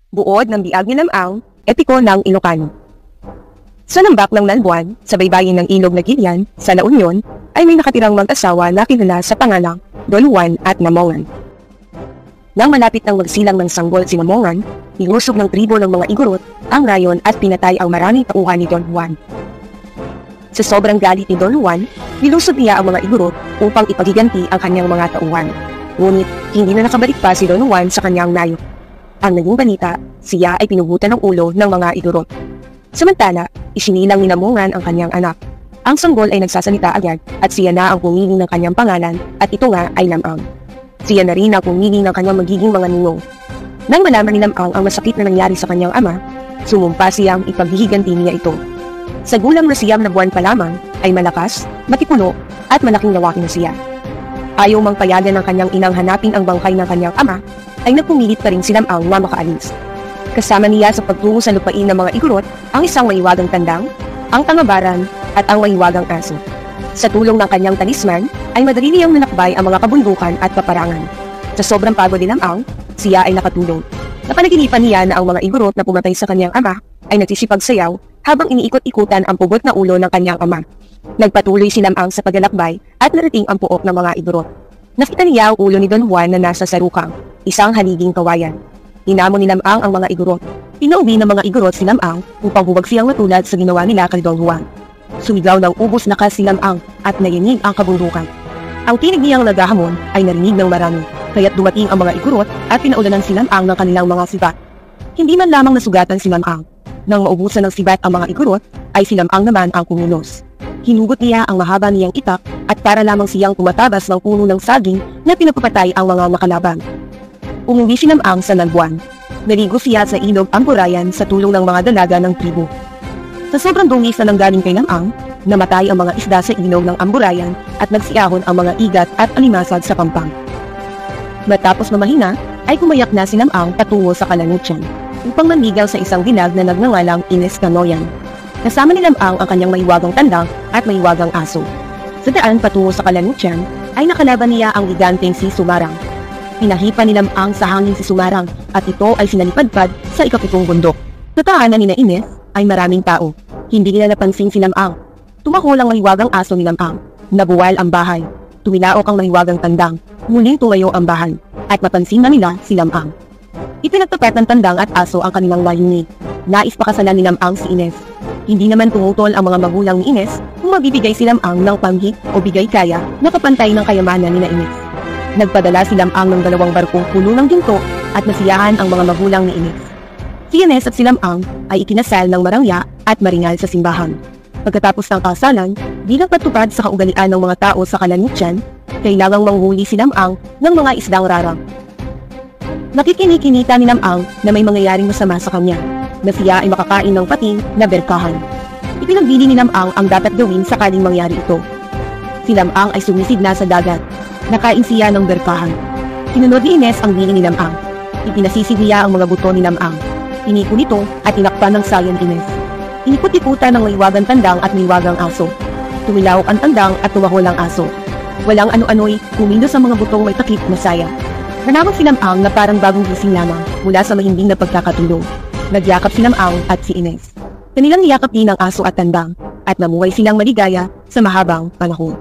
buod ng biag ni Lamang, epiko ng Ilocano. Sa nambak ng Nalbuan, sa baybayin ng Ilog na Gilian, sa La Union, ay may nakatirang mag-asawa na kilala sa pangalang Don Juan at Namongan. Nang malapit ng magsilang ng sanggol si Namongan, nilusog ng tribo ng mga Igorot ang rayon at pinatay ang maraming tauhan ni Don Juan. Sa sobrang galit ni Don Juan, nilusog niya ang mga Igorot upang ipagiganti ang kanyang mga tauhan. Ngunit hindi na nakabalik pa si Don Juan sa kanyang nayo. Ang naging balita, siya ay pinugutan ng ulo ng mga Igorot. Samantala, isinilang ni Namongan ang kanyang anak. Ang sanggol ay nagsasalita agad at siya na ang pumili ng kanyang pangalan at ito nga ay Lamang. Siya na rin ang pumili ng kanyang magiging mga ninong. Nang malaman ni Lamang ang masakit na nangyari sa kanyang ama, sumumpa siyang ipaghihiganti niya ito. Sa gulang na siyam na buwan pa lamang ay malakas, matipuno at malaking lawaki na siya. Ayaw mang payagan ng kanyang inang hanapin ang bangkay ng kanyang ama, ay nagpumilit pa rin si Lamang na makaalis. Kasama niya sa pagtungo sa lupain ng mga Igorot ang isang maiwagang tandang, ang tangabaran at ang maiwagang aso. Sa tulong ng kanyang talisman ay madali niyang nanakbay ang mga kabundukan at paparangan. Sa sobrang pagod ni Lamang, siya ay nakatulog. Napanaginipan niya na ang mga Igorot na pumatay sa kanyang ama ay nagsisipagsayaw habang iniikot-ikutan ang pugot na ulo ng kanyang ama. Nagpatuloy si Lamang sa paglalakbay at narating ang puok ng mga Igorot. Nakita niya ang ulo ni Don Juan na nasa sarukang, isang haliging kawayan. Hinamon ni Lamang ang mga Igorot. Pinauwi ng mga Igorot si Lamang upang huwag siyang matulad sa ginawa nila kay Don Juan. Sumigaw ng ubos na si Lamang at narinig ang kabundukan. Ang tinig niyang naghahamon ay narinig ng marami, kaya't dumating ang mga Igorot at pinaulanan si Lamang ng kanilang mga sibat. Hindi man lamang nasugatan si Lamang. Nang maubusan ng sibat ang mga Igorot, ay si Lamang naman ang kumulos. Hinugot niya ang mahaba niyang itak at para lamang siyang tumatabas ng puno ng saging na pinapapatay ang mga nakalaban. Umuwi si Lamang sa Nalbuan. Naligo siya sa ilog Amburayan sa tulong ng mga dalaga ng tribo. Sa sobrang dungis na nanggaling kay Lamang, namatay ang mga isda sa ilog ng Amburayan at nagsiyahon ang mga igat at alimasag sa pampang. Matapos mamahina, ay kumayak na si Lamang patungo sa Kalanutyan upang manligaw sa isang binag na nagngangalang Ines Canoyan. Kasama ni Lamang ang kanyang maiwagang tandang at maiwagang aso. Sa daan patungo sa Kalanutyan, ay nakalaban niya ang giganteng si Sumarang. Pinahipa ni Lamang sa hangin si Sumarang at ito ay sinalipadpad sa ikapitong bundok. Sa tahanan ni na Ines ay maraming tao. Hindi nila napansin si Lamang. Tumakol ang mahiwagang aso ni Lamang. Nabuwal ang bahay. Tumilaok ang mahiwagang tandang. Muling tumayo ang bahay. At mapansin na nila si Lamang. Ipinagtapat ng tandang at aso ang kanilang layunin. Nais pakasalan ni Lamang si Ines. Hindi naman tumutol ang mga magulang ni Ines kung mabibigay si Lamang ng panghik o bigay kaya na kapantay ng kayamanan ni na Ines. Nagpadala si Lamang ng 2 barkong puno ng ginto at nasiyahan ang mga magulang ni Ines. Si Ines at si Lamang ay ikinasal ng marangya at maringal sa simbahan. Pagkatapos ng kasalan, bilang patupad sa kaugalian ng mga tao sa Kalanutyan, kailangang manghuli si Lamang ng mga isdang rarang. Nakikinikinita ni Lamang na may mangyayaring masama sa kanya, na siya ay makakain ng pating na berkahan. Ipinagbili ni Lamang ang dapat gawin sakaling mangyari ito. Si Lamang ay sumisid na sa dagat. Nakain siya ng berkahan. Sinunod ni Ines ang bili ni Lamang. Ipinasisid niya ang mga buto ni Lamang. Iniko nito at tinakpan ng sayan Ines. Inikot-ikutan ng maiwagang tandang at maiwagang aso. Tumilawak ang tandang at tumahol ang aso. Walang ano-ano'y kumindo sa mga butong may takip na saya. Nanawag si Lamang na parang bagong gising lamang mula sa mahimbing na pagkakatulog. Nagyakap si Lamang at si Ines. Kanilang niyakap din ang aso at tandang at namuhay silang maligaya sa mahabang panahon.